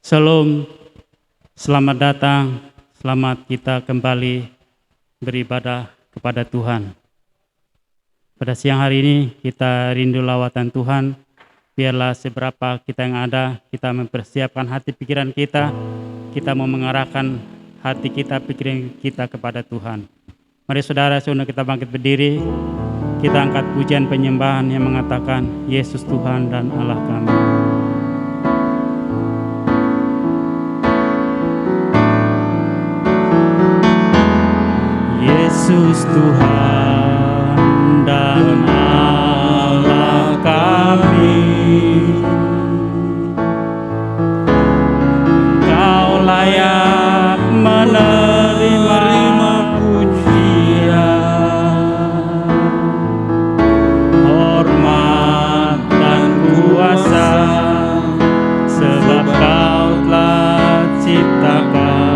Shalom, selamat datang, selamat kita kembali beribadah kepada Tuhan. Pada siang hari ini kita rindu lawatan Tuhan, biarlah seberapa kita yang ada, kita mempersiapkan hati pikiran kita mau mengarahkan hati kita, pikiran kita kepada Tuhan. Mari saudara, sebelum kita bangkit berdiri, kita angkat pujian penyembahan yang mengatakan, Yesus Tuhan dan Allah kami. Yesus Tuhan dan Allah kami, Kau layak menerima pujian, hormat dan kuasa, sebab Kau telah ciptakan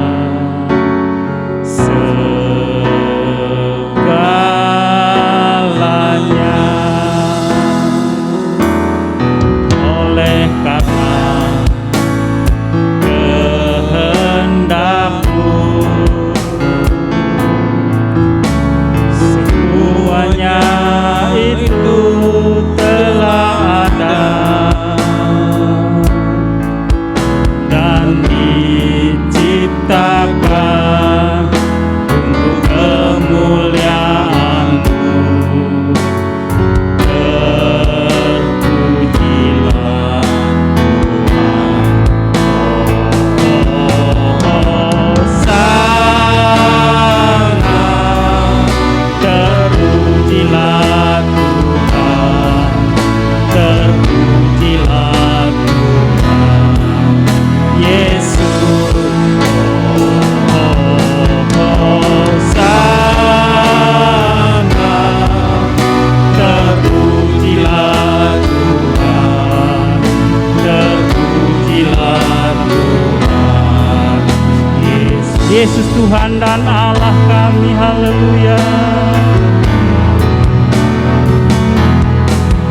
Yesus Tuhan dan Allah kami, haleluya.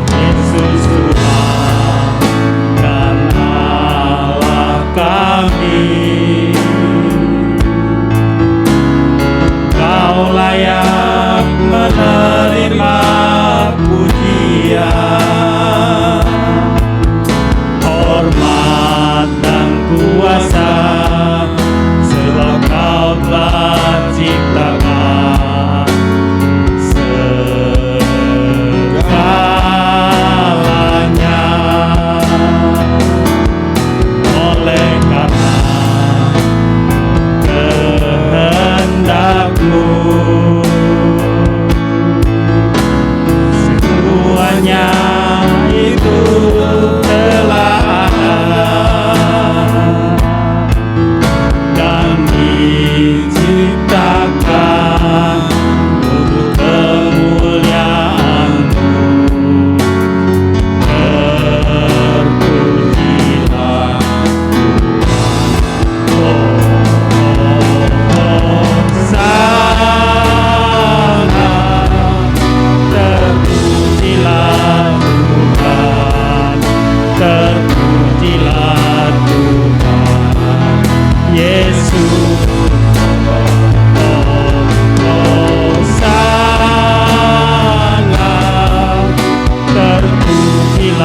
Yesus Tuhan dan Allah kami, Kau layak menerima pujian, hormat dan kuasa, sebab Kau telah ciptakan segalanya. Oleh karena kehendak-Mu, semuanya itu telah ada dan diciptakan untuk kemuliaan-Mu. Terpujilah Tuhan, terpujilah Tuhan, Yesus.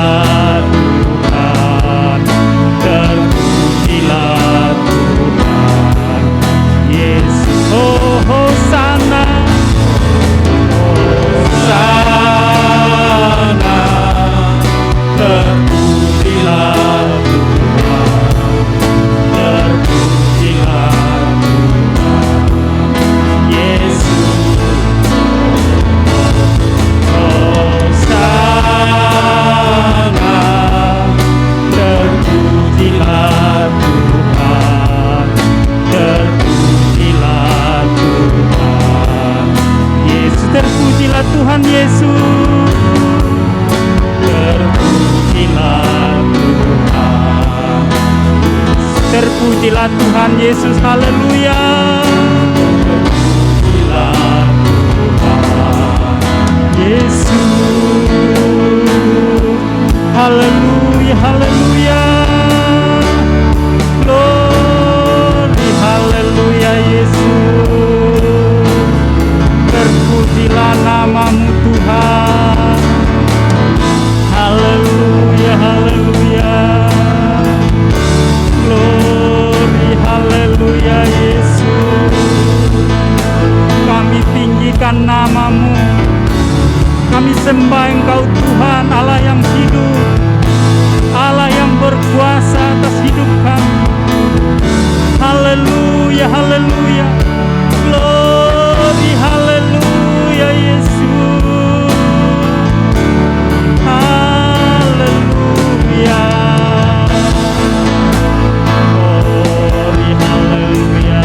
Terpujilah Tuhan, terpujilah Tuhan, Yesus. Oh, Hosana, Hosana, terpujilah Tuhan, terpujilah Tuhan, Yesus. Terpujilah Tuhan, terpujilah Tuhan, Yesus. Terpujilah Tuhan Yesus, terpujilah Tuhan, terpujilah Tuhan Yesus, haleluya. Terpujilah Tuhan Yesus, haleluya, haleluya. pujilah nama-Mu. Kami sembah Engkau Tuhan, Allah yang hidup, Allah yang berkuasa atas hidup kami. Haleluya, haleluya, glory, haleluya Yesus. Haleluya, glory, haleluya,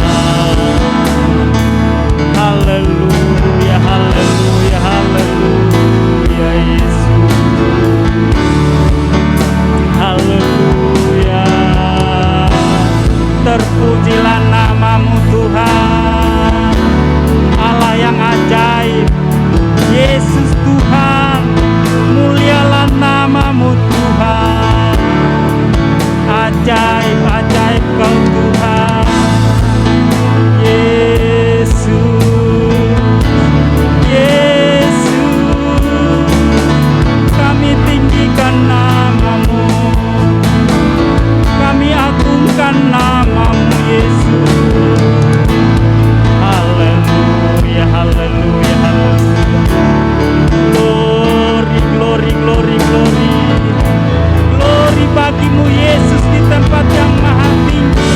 haleluya, haleluya, haleluya Yesus. Haleluya, terpujilah nama-Mu Tuhan, Allah yang ajaib, Yesus Tuhan, mulialah nama-Mu Tuhan. Ajaib, ajaib Kau Tuhan, Yesus, Yesus, kami tinggikan nama-Mu, kami agungkan nama-Mu Yesus. Haleluya, haleluya, haleluya. Glory, glory, glory, glory. Glory bagi-Mu Yesus di tempat yang maha tinggi.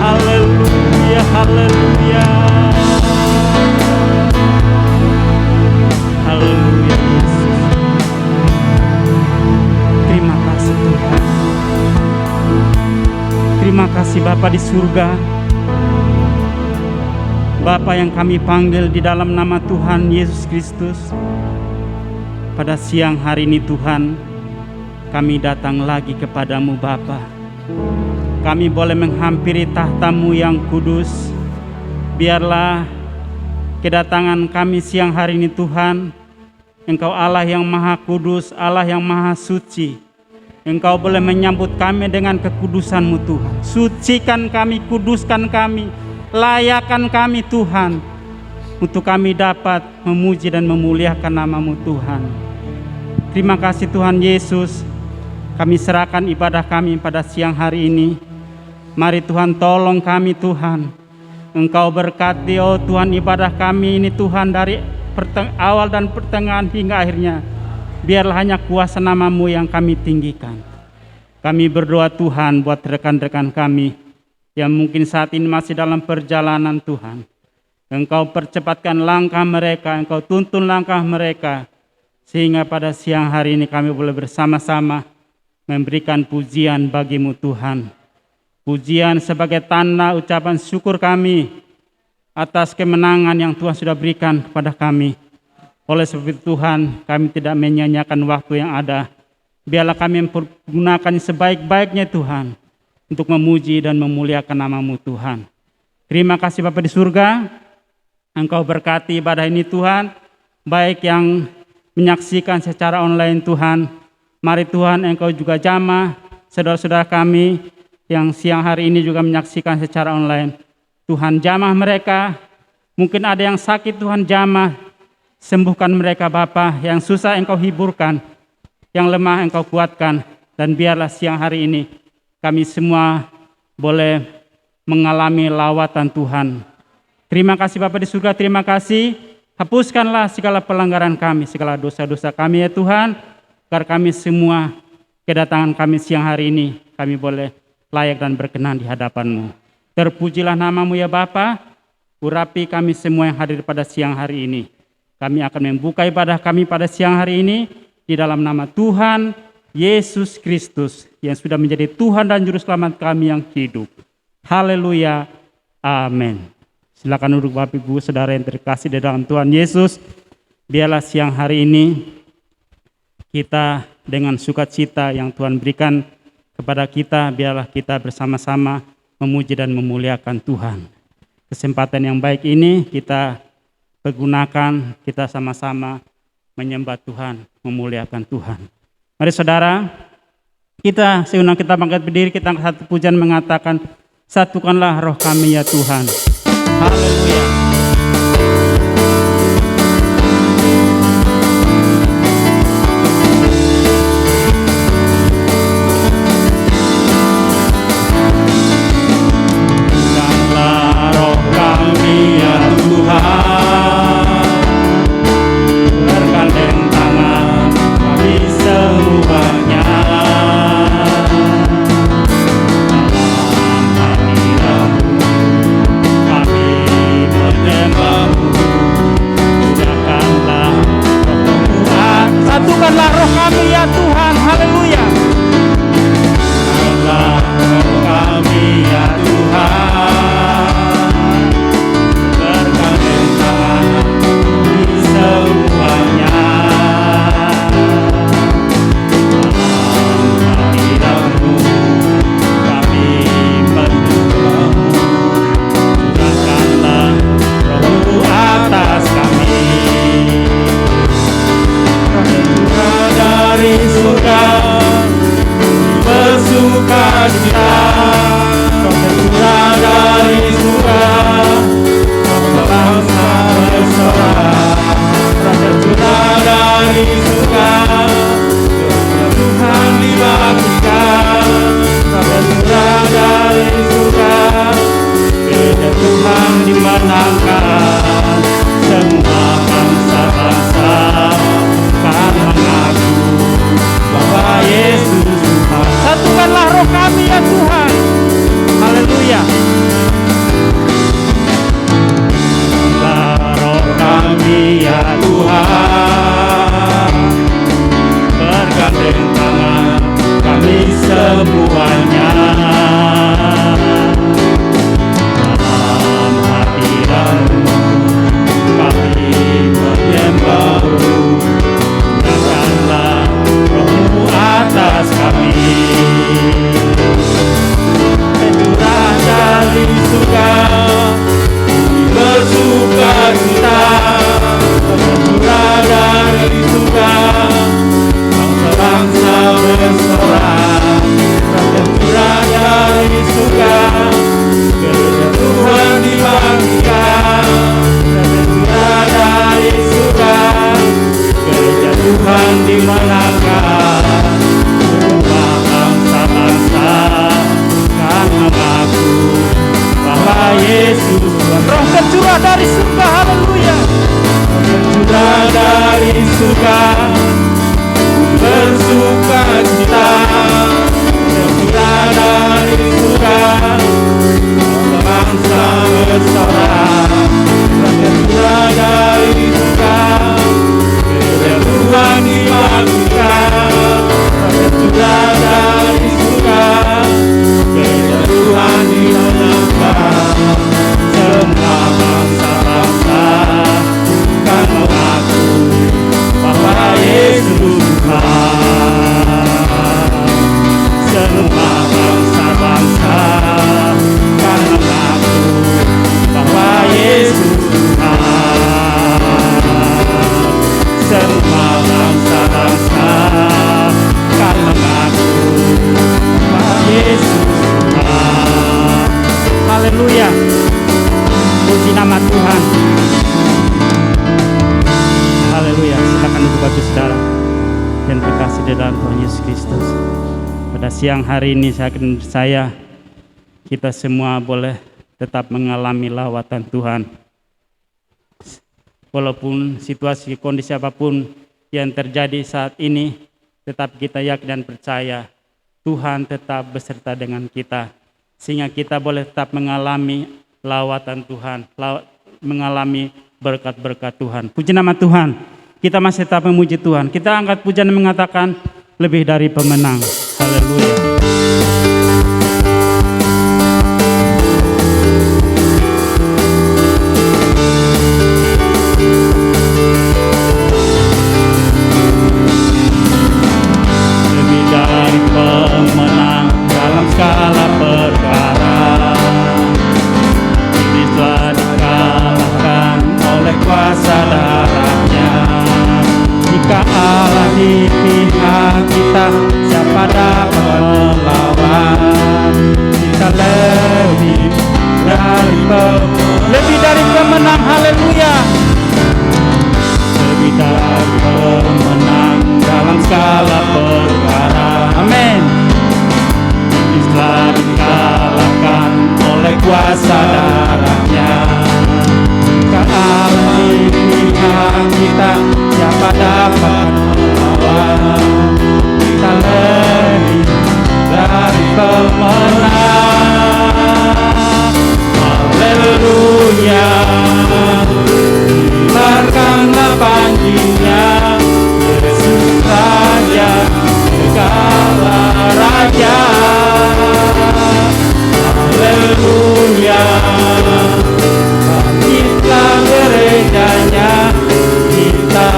Haleluya, haleluya. Haleluya Yesus. Terima kasih Tuhan. Terima kasih Bapa di surga, Bapa yang kami panggil di dalam nama Tuhan Yesus Kristus. Pada siang hari ini Tuhan, kami datang lagi kepadamu Bapa. Kami boleh menghampiri tahta-Mu yang kudus. Biarlah kedatangan kami siang hari ini Tuhan, Engkau Allah yang maha kudus, Allah yang maha suci. Engkau boleh menyambut kami dengan kekudusan-Mu Tuhan. Sucikan kami, kuduskan kami, layakkan kami Tuhan, untuk kami dapat memuji dan memuliakan nama-Mu Tuhan. Terima kasih Tuhan Yesus. Kami serahkan ibadah kami pada siang hari ini. Mari Tuhan tolong kami Tuhan. Engkau berkati oh Tuhan ibadah kami ini Tuhan, dari awal dan pertengahan hingga akhirnya. Biarlah hanya kuasa nama-Mu yang kami tinggikan. Kami berdoa Tuhan buat rekan-rekan kami yang mungkin saat ini masih dalam perjalanan Tuhan. Engkau percepatkan langkah mereka, Engkau tuntun langkah mereka, sehingga pada siang hari ini kami boleh bersama-sama memberikan pujian bagi-Mu Tuhan. Pujian sebagai tanda ucapan syukur kami atas kemenangan yang Tuhan sudah berikan kepada kami. Oleh sebab itu Tuhan, kami tidak menyia-nyiakan waktu yang ada. Biarlah kami mempergunakan sebaik-baiknya Tuhan, untuk memuji dan memuliakan nama-Mu Tuhan. Terima kasih Bapa di surga. Engkau berkati ibadah ini Tuhan, baik yang menyaksikan secara online Tuhan. Mari Tuhan Engkau juga jamah saudara-saudara kami yang siang hari ini juga menyaksikan secara online. Tuhan jamah mereka, mungkin ada yang sakit Tuhan jamah, sembuhkan mereka Bapa, yang susah Engkau hiburkan, yang lemah Engkau kuatkan. Dan biarlah siang hari ini kami semua boleh mengalami lawatan Tuhan. Terima kasih Bapa di surga, terima kasih. Hapuskanlah segala pelanggaran kami, segala dosa-dosa kami ya Tuhan, agar kami semua kedatangan kami siang hari ini, kami boleh layak dan berkenan di hadapan-Mu. Terpujilah nama-Mu ya Bapa. Urapi kami semua yang hadir pada siang hari ini. Kami akan membuka ibadah kami pada siang hari ini di dalam nama Tuhan Yesus Kristus yang sudah menjadi Tuhan dan Juru Selamat kami yang hidup. Haleluya. Amin. Silakan duduk Bapak Ibu Saudara yang terkasih di dalam Tuhan Yesus. Biarlah siang hari ini kita dengan sukacita yang Tuhan berikan kepada kita, biarlah kita bersama-sama memuji dan memuliakan Tuhan. Kesempatan yang baik ini kita pergunakan, kita sama-sama menyembah Tuhan, memuliakan Tuhan. Mari saudara, kita seundang kita bangkit berdiri, kita angkat satu pujian mengatakan, satukanlah roh kami ya Tuhan. Haleluya. Satukanlah roh kami ya Tuhan. ya Tuhan. Bergandeng tangan kami semuanya, dalam hadirat-Mu kami menyembah-Mu. Curahkanlah Roh-Mu atas kami, curah dari surga bersuka cita, curah dari surga bangsa bersorak, curah dari surga gereja Tuhan dibangkitkan, curah dari surga gereja Tuhan dimenangkan. Semua bangsa-bangsa kan mengaku bahwa Yesus Tuhan. Roh tercurah dari surga, haleluya. Tercurah dari surga bersuka cita, tercurah dari surga bangsa bersorak, tercurah dari surga gereja Tuhan dibangkitkan, tercurah dari surga gereja Tuhan dimenangkan. Semua bangsa-bangsa kan mengaku bahwa Yesus Tuhan. Semua bangsa-bangsa kan mengaku bahwa Yesus Tuhan. Semua bangsa-bangsa kan mengaku bahwa Yesus Tuhan. Haleluya. Puji nama Tuhan. Haleluya. Silakan ibu bapak saudara yang terkasih di dalam Tuhan Yesus Kristus. Pada siang hari ini saya kita semua boleh tetap mengalami lawatan Tuhan. Walaupun situasi kondisi apapun yang terjadi saat ini, tetap kita yakin dan percaya Tuhan tetap beserta dengan kita, sehingga kita boleh tetap mengalami lawatan Tuhan, mengalami berkat-berkat Tuhan. Puji nama Tuhan. Kita masih tetap memuji Tuhan. Kita angkat pujian dan mengatakan lebih dari pemenang. Haleluya. Lebih dari pemenang dalam segala perkara. Iblis telah dikalahkan oleh kuasa darahnya. Jika Allah di pihak kita, siapa dapat melawan? Kita lebih dari pemenang, haleluya. Lebih dari pemenang dalam segala perkara, amin. Iblis telah dikalahkan oleh kuasa darahnya. Jika Allah di pihak kita, siapa dapat melawan? Kita lebih dari pemenang. Haleluya. Biarkanlah panjinya Yesus Raja segala raja. Haleluya. Bangkitlah gerejanya, kita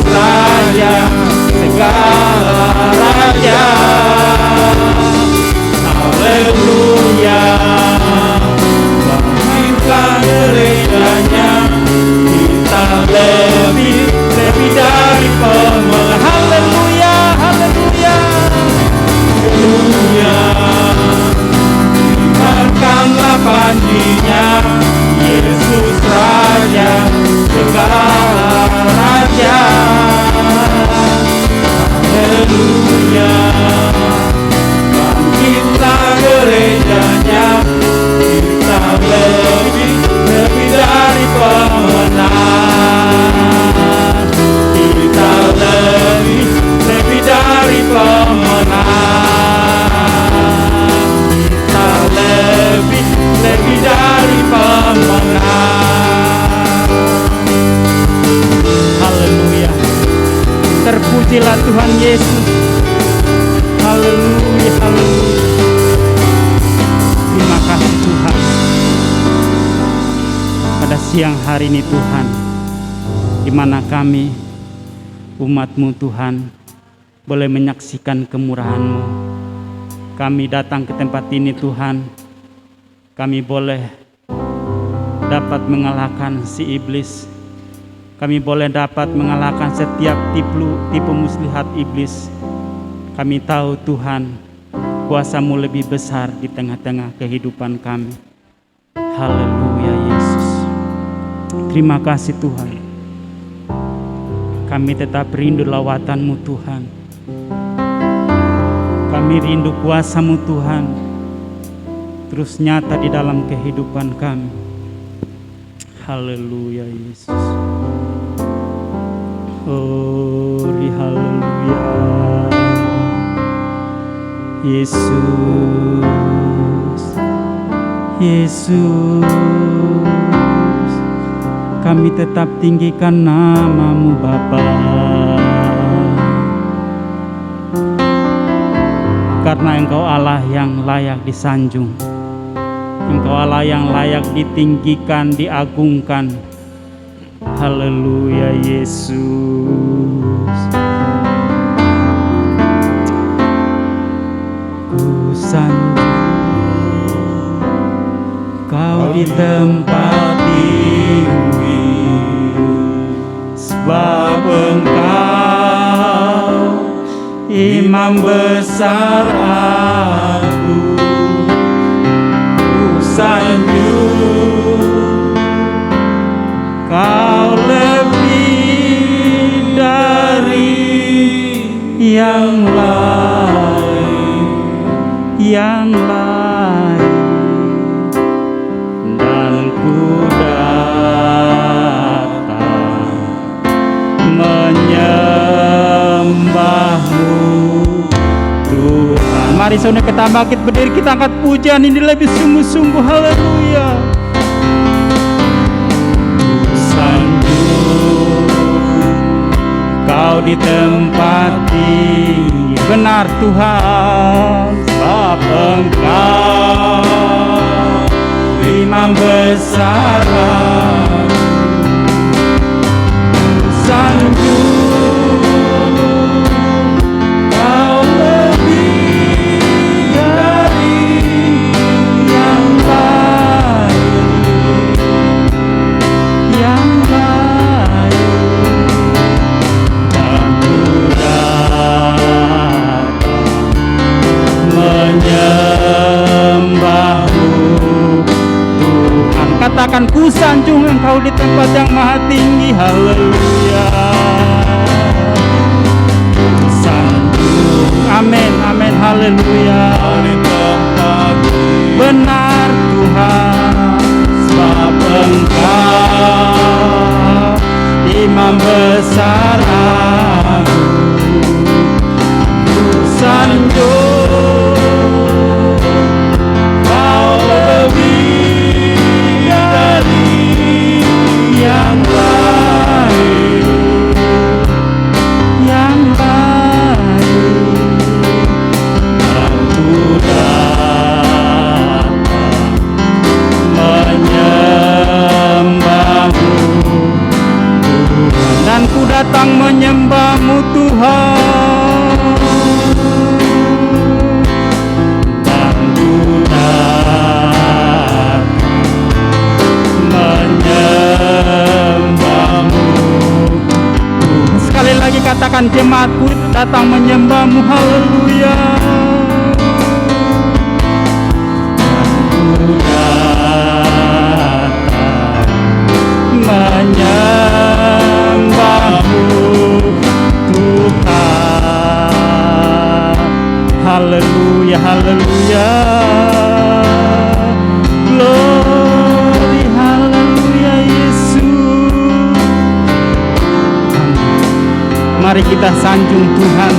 Raja, segala raja. Haleluya, bangkitkan gerejanya, kita lebih dari pemenang. Haleluya, haleluya, haleluya. Biarkanlah panjinya, Yesus Raja, segala raja. Haleluya, bangkitlah gerejanya, kita lebih dari pemenang. Kita lebih dari pemenang. Kita lebih dari pemenang. Haleluya, terpujilah Tuhan Yesus. Haleluya, haleluya. Terima kasih Tuhan. Pada siang hari ini Tuhan, di mana kami umat-Mu Tuhan boleh menyaksikan kemurahan-Mu. Kami datang ke tempat ini Tuhan, kami boleh dapat mengalahkan si iblis. Kami boleh dapat mengalahkan setiap tipu muslihat iblis. Kami tahu Tuhan, kuasa-Mu lebih besar di tengah-tengah kehidupan kami. Haleluya Yesus. Terima kasih Tuhan. Kami tetap rindu lawatan-Mu Tuhan. Kami rindu kuasa-Mu Tuhan, terus nyata di dalam kehidupan kami. Haleluya Yesus. Haleluya Yesus, Yesus, kami tetap tinggikan nama-Mu Bapa, karena Engkau Allah yang layak disanjung, Engkau Allah yang layak ditinggikan, diagungkan. Haleluya Yesus. Ku sanjung Kau di tempat tinggi, sebab Engkau Imam besar aku. Ku sanjung Kau lebih dari yang lain, dan ku datang menyembah-Mu Tuhan. Mari saudara kita bangkit berdiri, kita angkat pujian ini lebih sungguh-sungguh. Haleluya. Kau di tempat tinggi, benar Tuhan, sebab Engkau Imam besar aku. Sanjung Kau lebih dari yang lain, menyembah-Mu Tuhan. Katakan, ku sanjung Engkau di tempat yang maha tinggi. Haleluya. Sanjung, amin, amin, haleluya. Benar Tuhan, sebab Engkau Imam besar aku. Ku sanjung Kau lebih dari yang lain, aku datang menyembah-Mu Tuhan. Dan Ku datang menyembah-Mu Tuhan, dan ku datang menyembah-Mu. Sekali lagi katakan jemaatku datang menyembah-Mu, haleluya. Ku datang menyembah-Mu Tuhan, haleluya, haleluya, glory, haleluya Yesus. Mari kita sanjung Tuhan,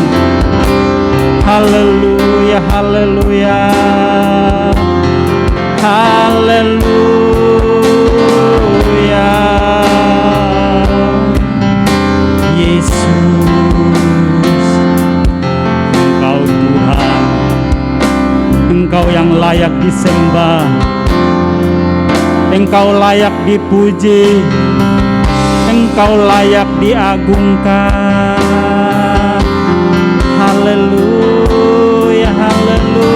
haleluya, haleluya, haleluya. Yesus, Engkau Tuhan, Engkau yang layak disembah, Engkau layak dipuji, Engkau layak diagungkan. Haleluya, haleluya.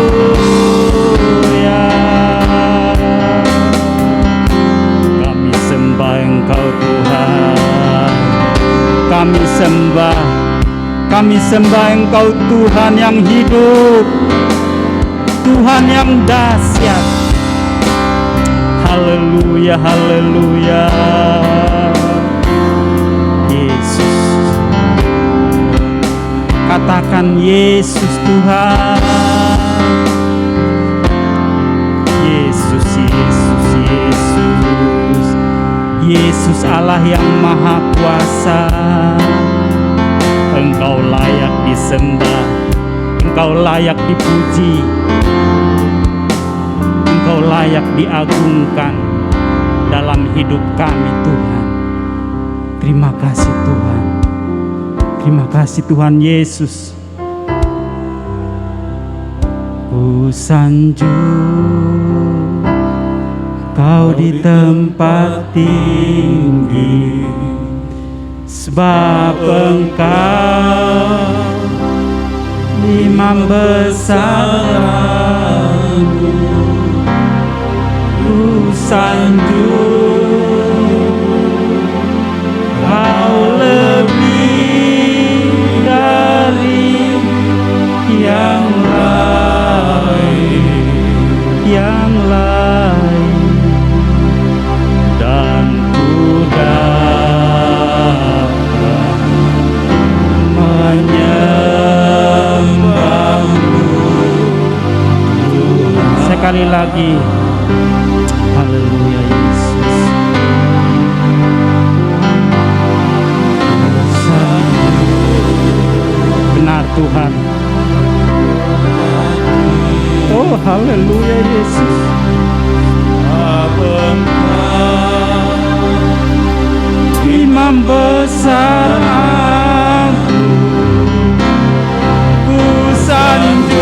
Kami sembah Engkau Tuhan, kami sembah Engkau Tuhan yang hidup, Tuhan yang dahsyat. Haleluya, haleluya. Yesus, katakan Yesus Tuhan. Yesus, Yesus, Yesus. Yesus Allah yang maha kuasa. Engkau layak disembah, Engkau layak dipuji, Engkau layak diagungkan dalam hidup kami Tuhan. Terima kasih Tuhan, terima kasih Tuhan Yesus. Ku sanjung Kau di tempat tinggi, sebab Engkau Imam besar-Mu. Ku sanjung Kau lebih dari yang lain, yang lain. Dan ku datang menyembah-Mu Tuhan. Sekali lagi, haleluya Yesus. Benar Tuhan. Oh haleluya Yesus. Imam besar aku, ku sanjung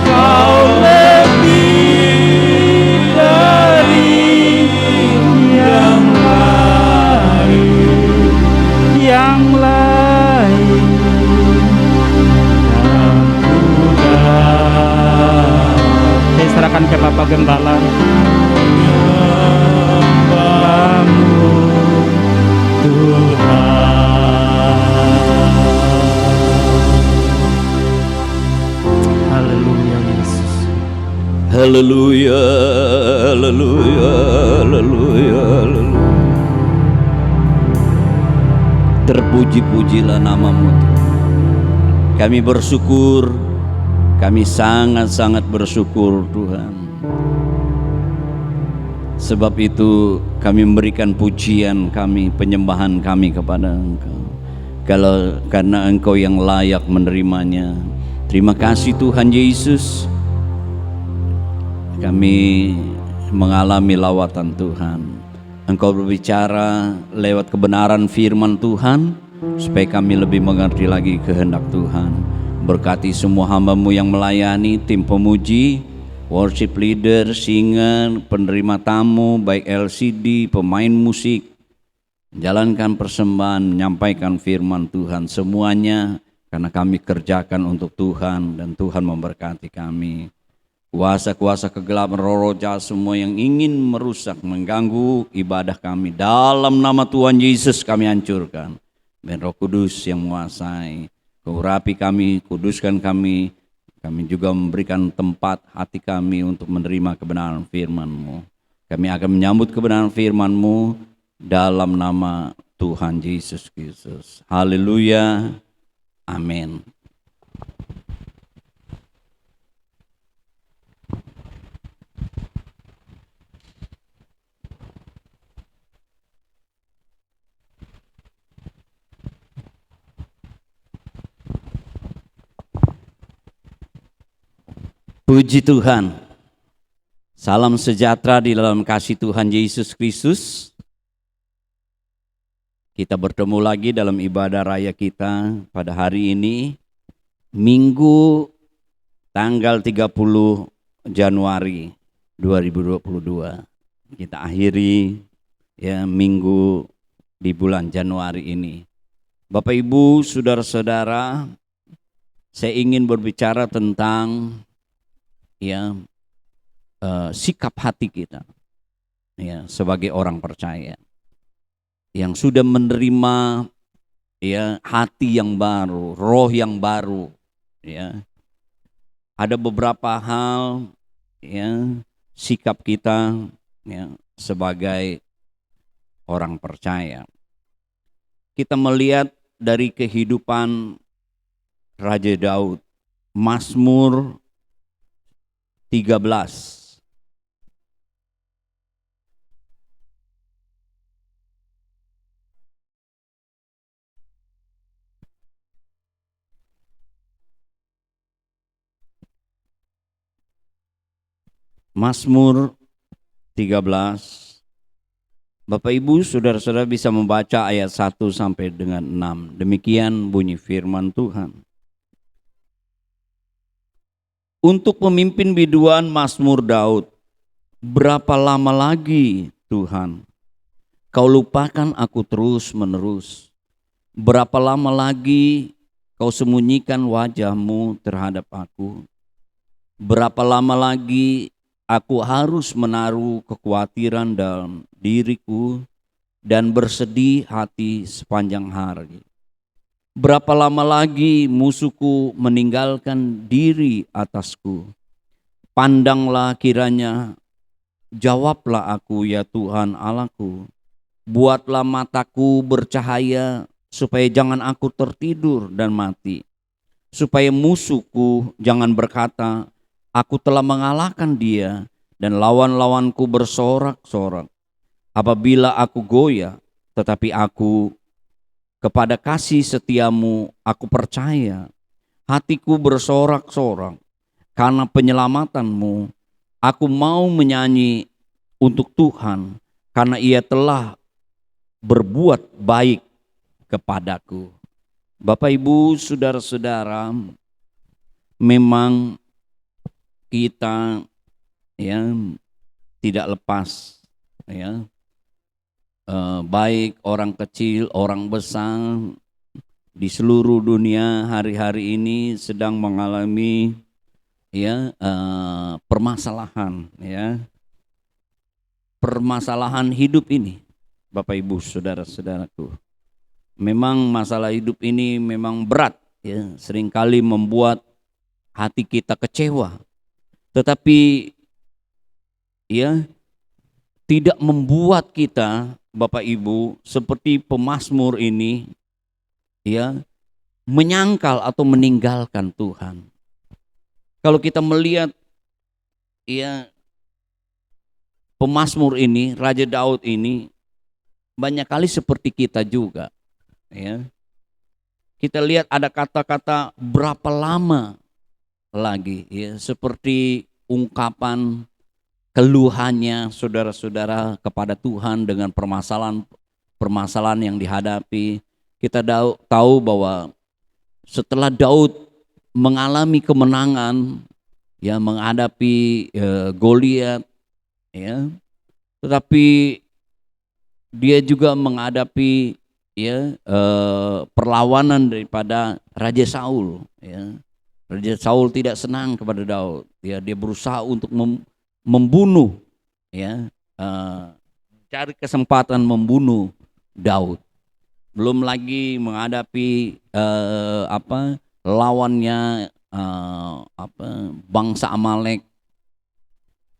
Kau lebih dari yang lain, yang lain. Dan ku datang, saya serahkan ke Bapak Gembala. Haleluya Yesus. Haleluya, haleluya, haleluya, haleluya. Terpuji-pujilah nama-Mu Tuhan. Kami bersyukur, kami sangat-sangat bersyukur Tuhan. Sebab itu kami memberikan pujian kami, penyembahan kami kepada Engkau. Karena Engkau yang layak menerimanya. Terima kasih Tuhan Yesus. Kami mengalami lawatan Tuhan. Engkau berbicara lewat kebenaran firman Tuhan, supaya kami lebih mengerti lagi kehendak Tuhan. Berkati semua hamba-Mu yang melayani, tim pemuji, worship leader, singer, penerima tamu, baik LCD, pemain musik, menjalankan persembahan, menyampaikan firman Tuhan, semuanya karena kami kerjakan untuk Tuhan dan Tuhan memberkati kami. Kuasa-kuasa kegelapan, roh-roh jahat semua yang ingin merusak, mengganggu ibadah kami, dalam nama Tuhan Yesus kami hancurkan. Dan Roh Kudus yang menguasai, urapi kami, kuduskan kami. Kami juga memberikan tempat hati kami untuk menerima kebenaran firman-Mu. Kami akan menyambut kebenaran firman-Mu dalam nama Tuhan Yesus Kristus. Haleluya. Amin. Puji Tuhan. Salam sejahtera di dalam kasih Tuhan Yesus Kristus. Kita bertemu lagi dalam ibadah raya kita pada hari ini, Minggu tanggal 30 Januari 2022. Kita akhiri ya minggu di bulan Januari ini. Bapak Ibu, saudara-saudara, saya ingin berbicara tentang ya sikap hati kita ya sebagai orang percaya yang sudah menerima ya hati yang baru, roh yang baru ya. Ada beberapa hal ya sikap kita ya sebagai orang percaya. Kita melihat dari kehidupan Raja Daud, Mazmur 13. Mazmur 13. Bapak Ibu, saudara-saudara bisa membaca ayat 1 sampai dengan 6. Demikian bunyi firman Tuhan. Untuk pemimpin biduan Mazmur Daud, berapa lama lagi Tuhan, Kau lupakan aku terus menerus? Berapa lama lagi Kau sembunyikan wajah-Mu terhadap aku? Berapa lama lagi aku harus menaruh kekhawatiran dalam diriku dan bersedih hati sepanjang hari? Berapa lama lagi musuhku meninggalkan diri atasku? Pandanglah kiranya, jawablah aku ya Tuhan Allahku. Buatlah mataku bercahaya supaya jangan aku tertidur dan mati. Supaya musuhku jangan berkata, aku telah mengalahkan dia, dan lawan-lawanku bersorak-sorak. Apabila aku goyah, tetapi aku kepada kasih setiamu aku percaya. Hatiku bersorak-sorak karena penyelamatanmu. Aku mau menyanyi untuk Tuhan karena Ia telah berbuat baik kepadaku. Bapak Ibu, saudara-saudara, memang kita ya tidak lepas ya, baik orang kecil, orang besar di seluruh dunia hari-hari ini sedang mengalami ya permasalahan ya, permasalahan hidup ini. Bapak Ibu, saudara-saudaraku, memang masalah hidup ini memang berat ya, seringkali membuat hati kita kecewa. Tetapi ya tidak membuat kita, Bapak Ibu, seperti pemazmur ini ya menyangkal atau meninggalkan Tuhan. Kalau kita melihat ya pemazmur ini, Raja Daud ini banyak kali seperti kita juga ya. Kita lihat ada kata-kata berapa lama lagi ya, seperti ungkapan keluhannya saudara-saudara kepada Tuhan dengan permasalahan yang dihadapi. Kita tahu bahwa setelah Daud mengalami kemenangan ya menghadapi Goliat ya, tetapi dia juga menghadapi ya perlawanan daripada Raja Saul. Ya. Raja Saul tidak senang kepada Daud. Ya, dia berusaha untuk membunuh, ya, cari kesempatan membunuh Daud. Belum lagi menghadapi lawannya bangsa Amalek.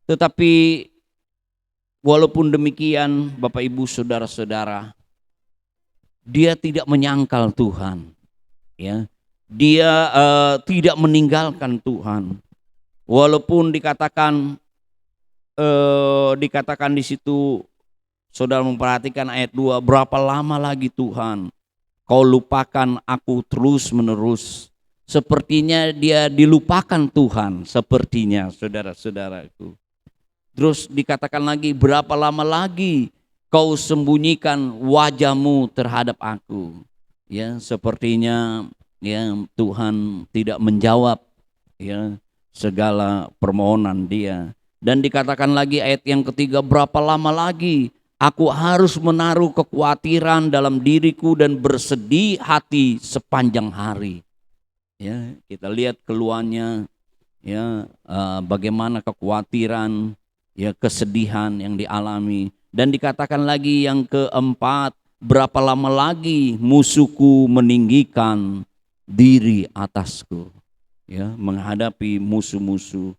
Tetapi walaupun demikian, Bapak Ibu Saudara-saudara, dia tidak menyangkal Tuhan, ya. Dia tidak meninggalkan Tuhan. Walaupun dikatakan di situ, saudara memperhatikan ayat 2, berapa lama lagi Tuhan kau lupakan aku terus menerus. Sepertinya dia dilupakan Tuhan, sepertinya saudara-saudaraku. Terus dikatakan lagi, berapa lama lagi kau sembunyikan wajahmu terhadap aku. Ya, sepertinya ya Tuhan tidak menjawab ya segala permohonan dia. Dan dikatakan lagi ayat yang ketiga, berapa lama lagi aku harus menaruh kekhawatiran dalam diriku dan bersedih hati sepanjang hari. Ya, kita lihat keluhannya, ya, bagaimana kekhawatiran, ya, kesedihan yang dialami. Dan dikatakan lagi yang keempat, berapa lama lagi musuhku meninggikan diri atasku, ya, menghadapi musuh-musuh.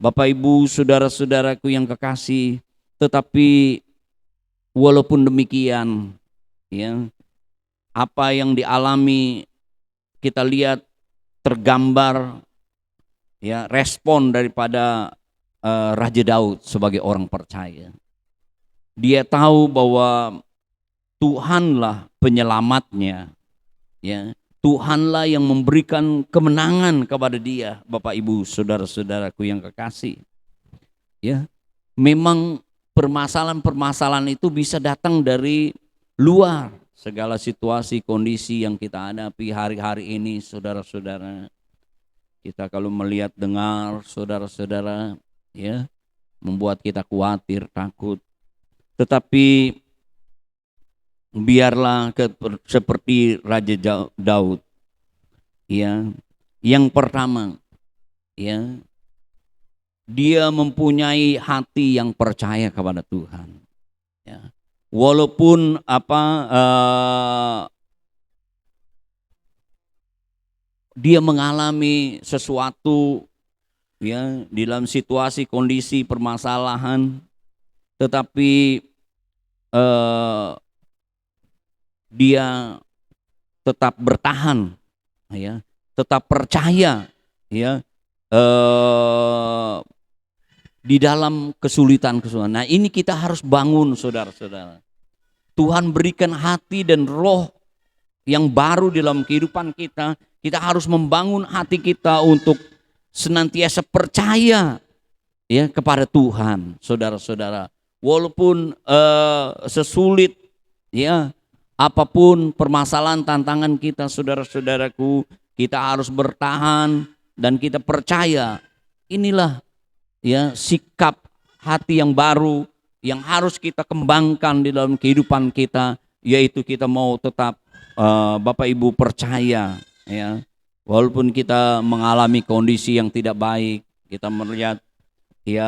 Bapak Ibu saudara-saudaraku yang kekasih, tetapi walaupun demikian, ya, apa yang dialami kita lihat tergambar, ya, respon daripada Raja Daud sebagai orang percaya. Dia tahu bahwa Tuhanlah penyelamatnya, ya. Tuhanlah yang memberikan kemenangan kepada dia, Bapak Ibu saudara-saudaraku yang kekasih. Ya, memang permasalahan-permasalahan itu bisa datang dari luar. Segala situasi, kondisi yang kita hadapi hari-hari ini, saudara-saudara. Kita kalau melihat, dengar, saudara-saudara, ya, membuat kita khawatir, takut. Tetapi biarlah seperti Raja Daud, ya, yang pertama, ya, dia mempunyai hati yang percaya kepada Tuhan, ya. Walaupun dia mengalami sesuatu, ya, di dalam situasi, kondisi, permasalahan, tetapi dia tetap bertahan, ya, tetap percaya, ya, di dalam kesulitan. Nah, ini kita harus bangun, saudara-saudara. Tuhan berikan hati dan roh yang baru di dalam kehidupan kita. Kita harus membangun hati kita untuk senantiasa percaya, ya, kepada Tuhan, saudara-saudara. Walaupun sesulit, ya, apapun permasalahan, tantangan kita, saudara-saudaraku, kita harus bertahan dan kita percaya. Inilah, ya, sikap hati yang baru yang harus kita kembangkan di dalam kehidupan kita, yaitu kita mau tetap Bapak Ibu percaya, ya, walaupun kita mengalami kondisi yang tidak baik. Kita melihat, ya,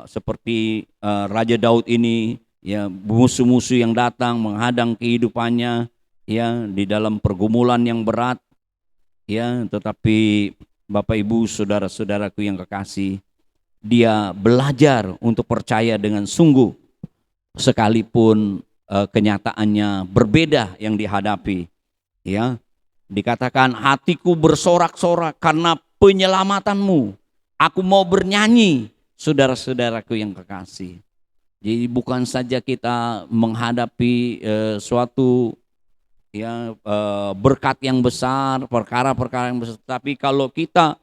seperti Raja Daud ini, ya, musuh-musuh yang datang menghadang kehidupannya, ya, di dalam pergumulan yang berat, ya, tetapi Bapak Ibu saudara-saudaraku yang kekasih, dia belajar untuk percaya dengan sungguh sekalipun kenyataannya berbeda yang dihadapi, ya. Dikatakan hatiku bersorak-sorak karena penyelamatanmu, aku mau bernyanyi, saudara-saudaraku yang kekasih. Jadi bukan saja kita menghadapi suatu, ya, berkat yang besar, perkara-perkara yang besar, tapi kalau kita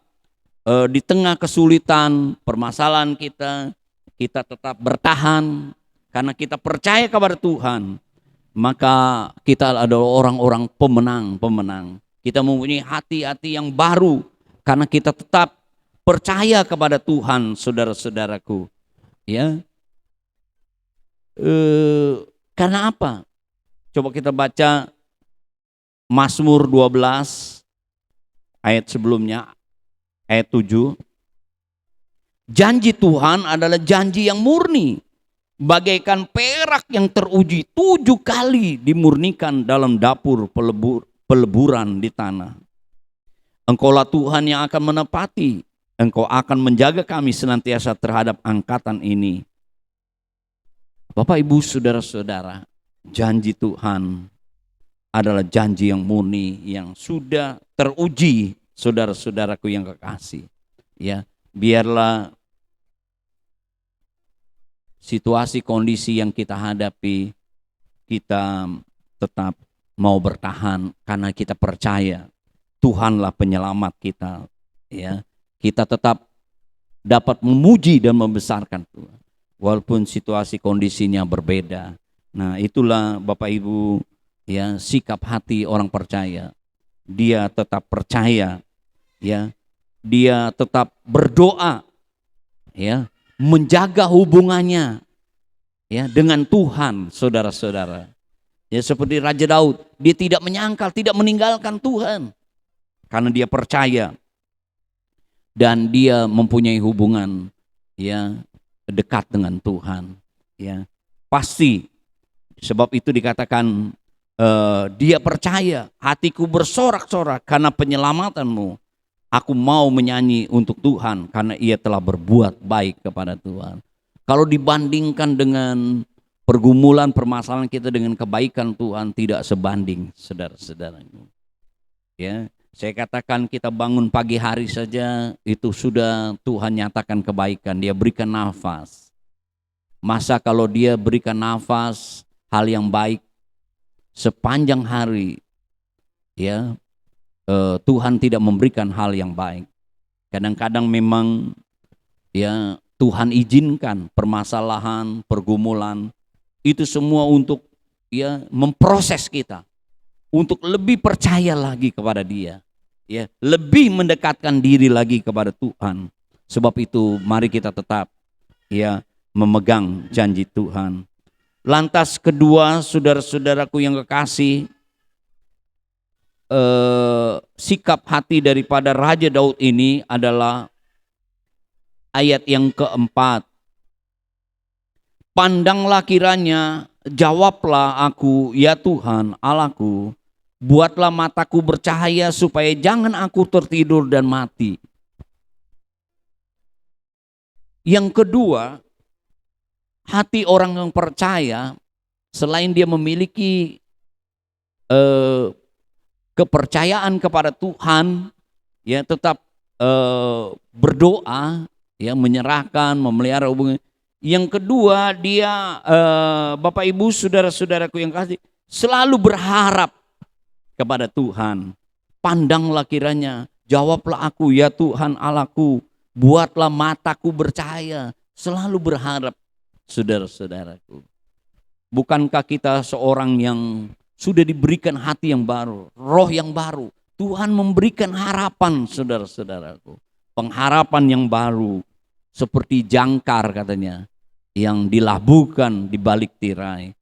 di tengah kesulitan, permasalahan kita tetap bertahan karena kita percaya kepada Tuhan, maka kita adalah orang-orang pemenang. Kita mempunyai hati-hati yang baru karena kita tetap percaya kepada Tuhan, saudara-saudaraku, ya. Karena apa? Coba kita baca Mazmur 12 ayat sebelumnya, ayat 7. Janji Tuhan adalah janji yang murni, bagaikan perak yang teruji 7 kali dimurnikan dalam dapur peleburan di tanah. Engkaulah Tuhan yang akan menepati, Engkau akan menjaga kami senantiasa terhadap angkatan ini. Bapak, Ibu, saudara-saudara, janji Tuhan adalah janji yang murni, yang sudah teruji, saudara-saudaraku yang kekasih. Ya, biarlah situasi kondisi yang kita hadapi, kita tetap mau bertahan karena kita percaya Tuhanlah penyelamat kita. Ya, kita tetap dapat memuji dan membesarkan Tuhan walaupun situasi kondisinya berbeda. Nah, itulah Bapak Ibu, ya, sikap hati orang percaya. Dia tetap percaya, ya, dia tetap berdoa, ya, menjaga hubungannya, ya, dengan Tuhan, saudara-saudara. Ya, seperti Raja Daud, dia tidak menyangkal, tidak meninggalkan Tuhan karena dia percaya dan dia mempunyai hubungan, ya, dekat dengan Tuhan. Ya, pasti sebab itu dikatakan dia percaya, hatiku bersorak-sorak karena penyelamatanmu. Aku mau menyanyi untuk Tuhan karena ia telah berbuat baik kepada Tuhan. Kalau dibandingkan dengan pergumulan permasalahan kita dengan kebaikan Tuhan, tidak sebanding, saudara-saudara. Ya, saya katakan kita bangun pagi hari saja itu sudah Tuhan nyatakan kebaikan, dia berikan nafas. Masa kalau dia berikan nafas hal yang baik sepanjang hari, ya, Tuhan tidak memberikan hal yang baik. Kadang-kadang memang, ya, Tuhan izinkan permasalahan, pergumulan itu semua untuk, ya, memproses kita untuk lebih percaya lagi kepada Dia, ya, lebih mendekatkan diri lagi kepada Tuhan. Sebab itu mari kita tetap, ya, memegang janji Tuhan. Lantas kedua, saudara-saudaraku yang kekasih, sikap hati daripada Raja Daud ini adalah ayat yang keempat. Pandanglah kiranya, jawablah aku, ya Tuhan Allahku, buatlah mataku bercahaya supaya jangan aku tertidur dan mati. Yang kedua, hati orang yang percaya, selain dia memiliki kepercayaan kepada Tuhan, ya, tetap berdoa, ya, menyerahkan, memelihara hubungan. Yang kedua, dia Bapak Ibu saudara-saudaraku yang kasih, selalu berharap kepada Tuhan. Pandanglah kiranya, jawablah aku, ya Tuhan Allahku, buatlah mataku bercahaya. Selalu berharap, saudara-saudaraku. Bukankah kita seorang yang sudah diberikan hati yang baru, roh yang baru? Tuhan memberikan harapan, saudara-saudaraku. Pengharapan yang baru, seperti jangkar katanya, yang dilabuhkan di balik tirai.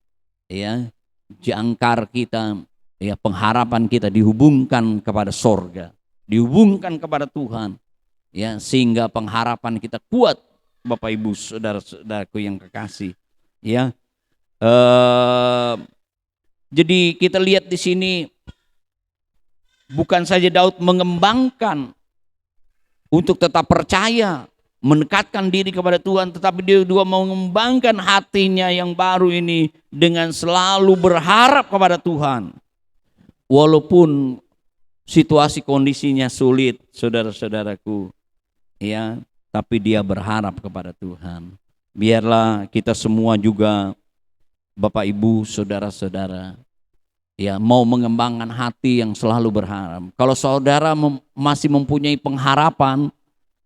Ya, jangkar kita, ya, pengharapan kita dihubungkan kepada sorga, dihubungkan kepada Tuhan, ya, sehingga pengharapan kita kuat, Bapak Ibu saudara-saudaraku yang kekasih. Ya, jadi kita lihat di sini, bukan saja Daud mengembangkan untuk tetap percaya, mendekatkan diri kepada Tuhan, tetapi dia juga mengembangkan hatinya yang baru ini dengan selalu berharap kepada Tuhan. Walaupun situasi kondisinya sulit, saudara-saudaraku, ya, tapi dia berharap kepada Tuhan. Biarlah kita semua juga, Bapak Ibu saudara-saudara, ya, mau mengembangkan hati yang selalu berharap. Kalau saudara masih mempunyai pengharapan,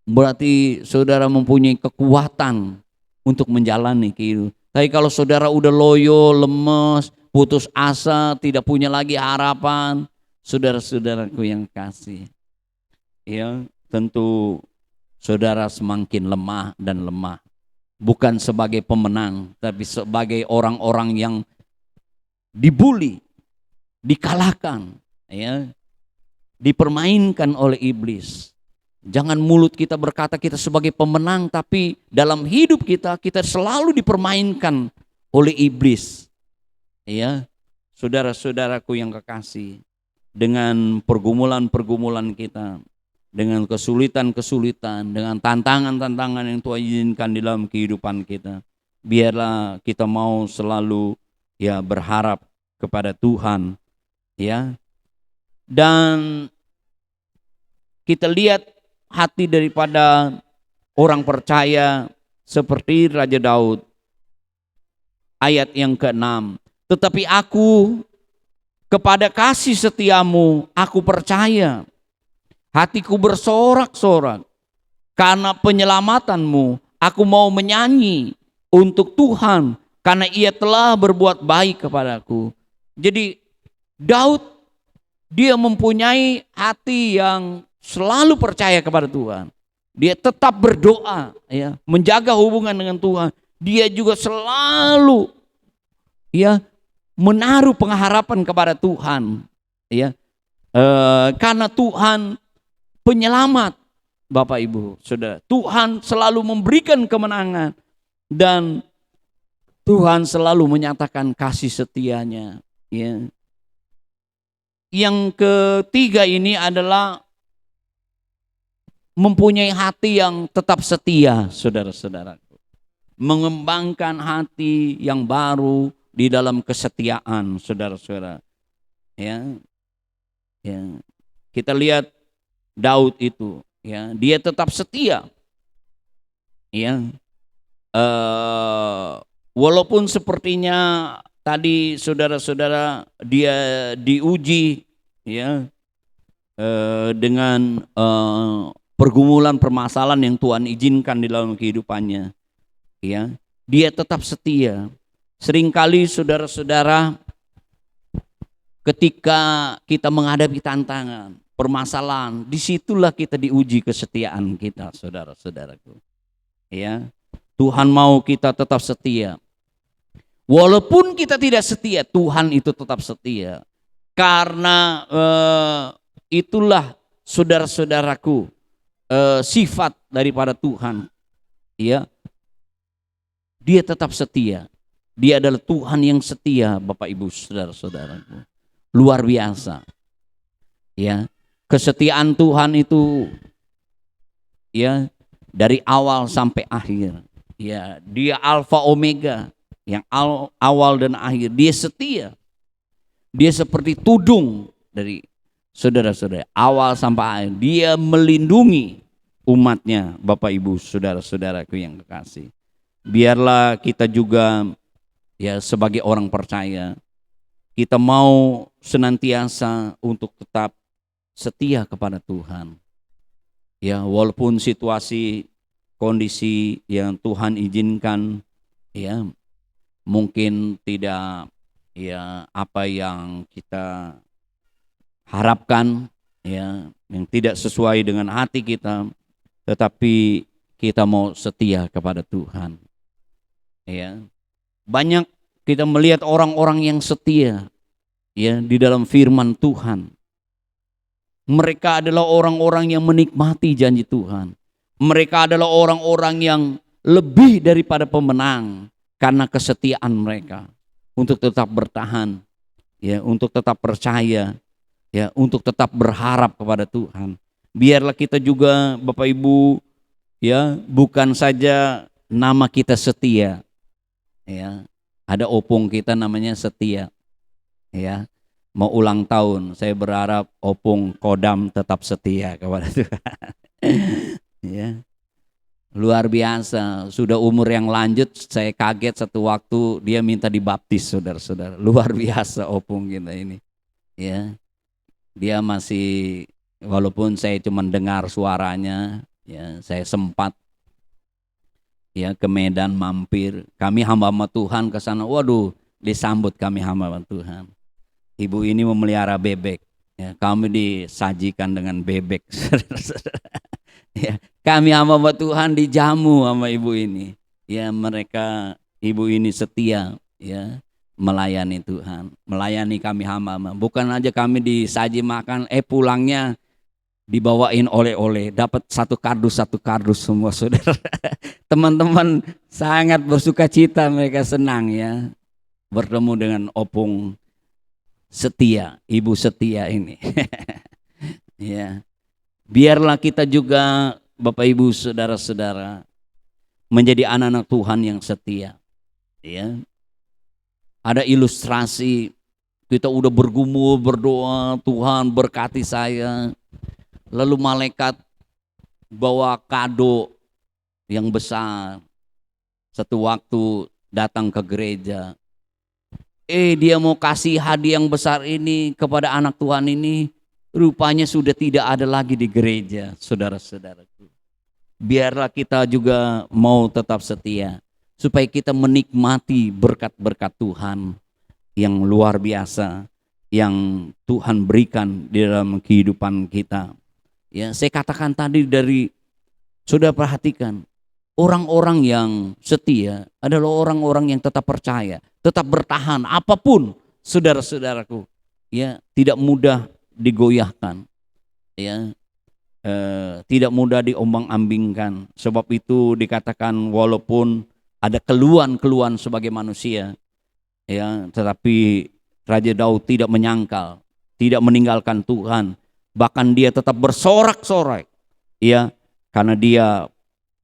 berarti saudara mempunyai kekuatan untuk menjalani kehidupan. Tapi kalau saudara udah loyo, lemes, putus asa, tidak punya lagi harapan, saudara-saudaraku yang kasih, ya, tentu saudara semakin lemah dan lemah. Bukan sebagai pemenang, tapi sebagai orang-orang yang dibully, dikalahkan, ya, dipermainkan oleh iblis. Jangan mulut kita berkata kita sebagai pemenang, tapi dalam hidup kita selalu dipermainkan oleh iblis. Ya, saudara-saudaraku yang kekasih, dengan pergumulan-pergumulan kita, dengan kesulitan-kesulitan, dengan tantangan-tantangan yang Tuhan izinkan di dalam kehidupan kita, biarlah kita mau selalu ya berharap kepada Tuhan, ya. Dan kita lihat hati daripada orang percaya seperti Raja Daud, ayat yang ke-6. Tetapi aku kepada kasih setiamu aku percaya, hatiku bersorak-sorak karena penyelamatanmu. Aku mau menyanyi untuk Tuhan karena ia telah berbuat baik kepadaku. Jadi Daud, dia mempunyai hati yang selalu percaya kepada Tuhan. Dia tetap berdoa, ya, menjaga hubungan dengan Tuhan. Dia juga selalu, ya, menaruh pengharapan kepada Tuhan, ya, karena Tuhan penyelamat, Bapak Ibu Saudara. Tuhan selalu memberikan kemenangan dan Tuhan selalu menyatakan kasih setianya, ya. Yang ketiga ini adalah mempunyai hati yang tetap setia, saudara-saudaraku. Mengembangkan hati yang baru di dalam kesetiaan, saudara-saudara. Ya, ya. Kita lihat Daud itu, ya, dia tetap setia. Ya, walaupun sepertinya tadi saudara-saudara dia diuji, ya, dengan pergumulan permasalahan yang Tuhan izinkan di dalam kehidupannya, ya, dia tetap setia. Seringkali saudara-saudara, ketika kita menghadapi tantangan, permasalahan, disitulah kita diuji kesetiaan kita, saudara-saudaraku. Ya, Tuhan mau kita tetap setia. Walaupun kita tidak setia, Tuhan itu tetap setia. Karena itulah saudara-saudaraku, sifat daripada Tuhan, ya. Dia tetap setia. Dia adalah Tuhan yang setia, Bapak Ibu saudara-saudaraku. Luar biasa. Ya, kesetiaan Tuhan itu, ya, dari awal sampai akhir. Ya, dia Alfa Omega, yang awal dan akhir. Dia setia. Dia seperti tudung dari saudara-saudara, awal sampai akhir. Dia melindungi umatnya, Bapak Ibu saudara-saudaraku yang kekasih. Biarlah kita juga, ya, sebagai orang percaya, kita mau senantiasa untuk tetap setia kepada Tuhan. Ya, walaupun situasi, kondisi yang Tuhan izinkan, ya, mungkin tidak, ya, apa yang kita harapkan, ya, yang tidak sesuai dengan hati kita, tetapi kita mau setia kepada Tuhan. Ya, banyak kita melihat orang-orang yang setia, ya, di dalam firman Tuhan. Mereka adalah orang-orang yang menikmati janji Tuhan. Mereka adalah orang-orang yang lebih daripada pemenang karena kesetiaan mereka untuk tetap bertahan, ya, untuk tetap percaya, ya, untuk tetap berharap kepada Tuhan. Biarlah kita juga, Bapak Ibu, ya, bukan saja nama kita setia, ya, ada opung kita namanya setia, ya. Mau ulang tahun, saya berharap opung Kodam tetap setia kepada Tuhan. Ya, luar biasa. Sudah umur yang lanjut, saya kaget satu waktu dia minta dibaptis, saudara-saudara. Luar biasa opung kita ini, ya. Dia masih, walaupun saya cuma dengar suaranya, ya, saya sempat, ya, ke Medan mampir. Kami hamba-hamba Tuhan ke sana. Waduh, disambut kami hamba-hamba Tuhan. Ibu ini memelihara bebek, ya, kami disajikan dengan bebek. Ya, kami hamba Tuhan dijamu sama ibu ini. Ya, mereka, ibu ini setia, ya. melayani Tuhan, melayani kami hamba. Bukan aja kami disaji makan, pulangnya dibawain oleh-oleh, dapat satu kardus semua saudara. Teman-teman sangat bersuka cita, mereka senang ya bertemu dengan opung setia, ibu setia ini. Ya, biarlah kita juga Bapak Ibu saudara-saudara menjadi anak-anak Tuhan yang setia. Ya, ada ilustrasi kita udah bergumul berdoa, Tuhan berkati saya. Lalu malaikat bawa kado yang besar. Satu waktu datang ke gereja. Dia mau kasih hadiah yang besar ini kepada anak Tuhan ini. Rupanya sudah tidak ada lagi di gereja, saudara-saudaraku. Biarlah kita juga mau tetap setia. Supaya kita menikmati berkat-berkat Tuhan yang luar biasa yang Tuhan berikan di dalam kehidupan kita. Ya, saya katakan tadi sudah perhatikan, orang-orang yang setia adalah orang-orang yang tetap percaya, tetap bertahan apapun, saudara-saudaraku. Ya, tidak mudah digoyahkan. Ya. Tidak mudah diombang-ambingkan. Sebab itu dikatakan walaupun ada keluhan-keluhan sebagai manusia, ya, tetapi Raja Daud tidak menyangkal, tidak meninggalkan Tuhan, bahkan dia tetap bersorak-sorai, ya, karena dia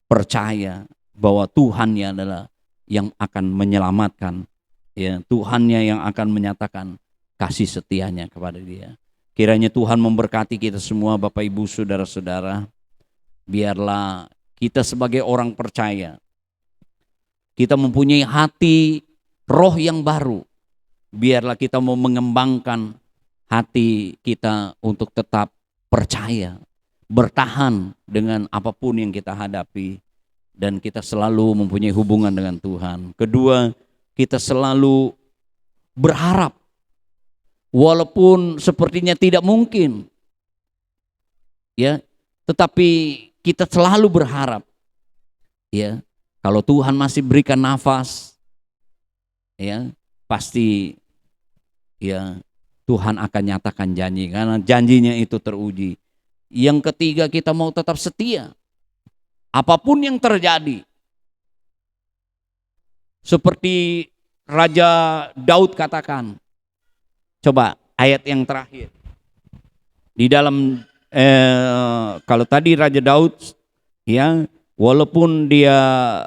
percaya bahwa Tuhannya adalah yang akan menyelamatkan, ya, Tuhannya yang akan menyatakan kasih setianya kepada dia. Kiranya Tuhan memberkati kita semua, Bapak Ibu saudara-saudara. Biarlah kita sebagai orang percaya, kita mempunyai hati roh yang baru. Biarlah kita mau mengembangkan hati kita untuk tetap percaya, bertahan dengan apapun yang kita hadapi. Dan kita selalu mempunyai hubungan dengan Tuhan. Kedua, kita selalu berharap. Walaupun sepertinya tidak mungkin. Ya, tetapi kita selalu berharap. Ya. Kalau Tuhan masih berikan nafas, ya pasti ya Tuhan akan nyatakan janji, karena janjinya itu teruji. Yang ketiga, kita mau tetap setia, apapun yang terjadi. Seperti Raja Daud katakan, coba ayat yang terakhir di dalam kalau tadi Raja Daud, ya. Walaupun dia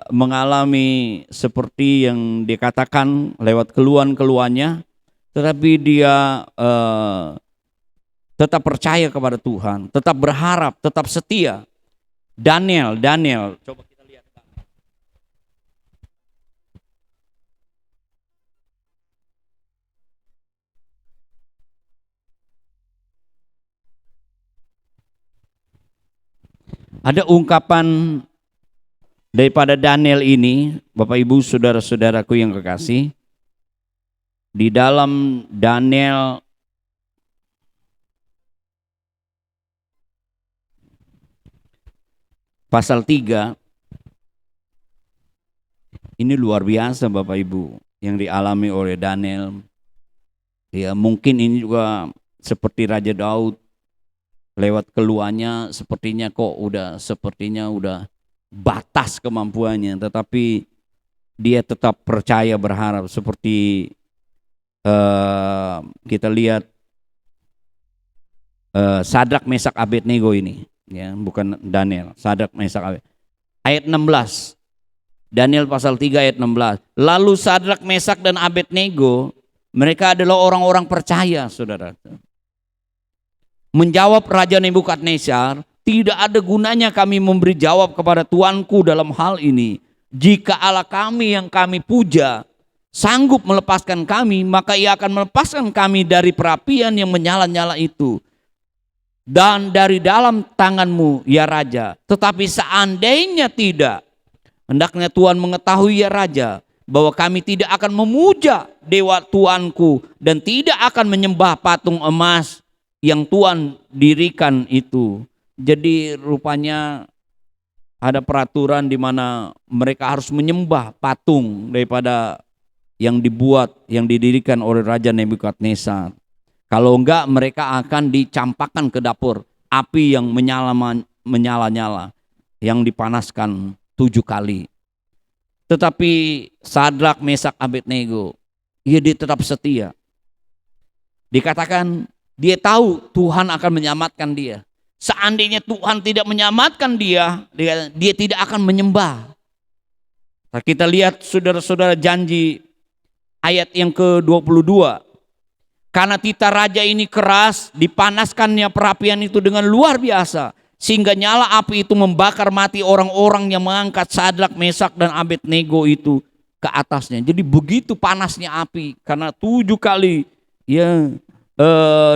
mengalami seperti yang dikatakan lewat keluhan-keluhannya, tetapi dia tetap percaya kepada Tuhan, tetap berharap, tetap setia. Daniel, coba kita lihat. Ada ungkapan daripada Daniel ini, Bapak Ibu saudara-saudaraku yang kekasih, di dalam Daniel pasal 3, ini luar biasa Bapak Ibu yang dialami oleh Daniel. Ya, mungkin ini juga seperti Raja Daud, lewat keluhannya sepertinya udah batas kemampuannya, tetapi dia tetap percaya, berharap. Seperti kita lihat Sadrak, Mesak, Abednego ini, ya, bukan Daniel, Sadrak, Mesak, Abednego. Ayat 16, Daniel pasal 3 ayat 16. Lalu Sadrak, Mesak, dan Abednego, mereka adalah orang-orang percaya, saudara. Menjawab Raja Nebukadnezar, tidak ada gunanya kami memberi jawab kepada Tuanku dalam hal ini. Jika Allah kami yang kami puja sanggup melepaskan kami, maka ia akan melepaskan kami dari perapian yang menyala-nyala itu dan dari dalam tanganmu, ya Raja. Tetapi seandainya tidak, hendaknya Tuhan mengetahui, ya Raja, bahwa kami tidak akan memuja dewa Tuanku dan tidak akan menyembah patung emas yang Tuhan dirikan itu. Jadi rupanya ada peraturan di mana mereka harus menyembah patung daripada yang dibuat, yang didirikan oleh Raja Nebukadnezar. Kalau enggak, mereka akan dicampakkan ke dapur api yang menyala-nyala, yang dipanaskan 7 kali. Tetapi Sadrak, Mesak, Abednego, dia tetap setia. Dikatakan dia tahu Tuhan akan menyelamatkan dia. Seandainya Tuhan tidak menyelamatkan dia tidak akan menyembah. Nah, kita lihat saudara-saudara janji ayat yang ke-22. Karena titah raja ini keras, dipanaskannya perapian itu dengan luar biasa, sehingga nyala api itu membakar mati orang-orang yang mengangkat Sadrak, Mesak, dan Abednego itu ke atasnya. Jadi begitu panasnya api, karena 7 kali ya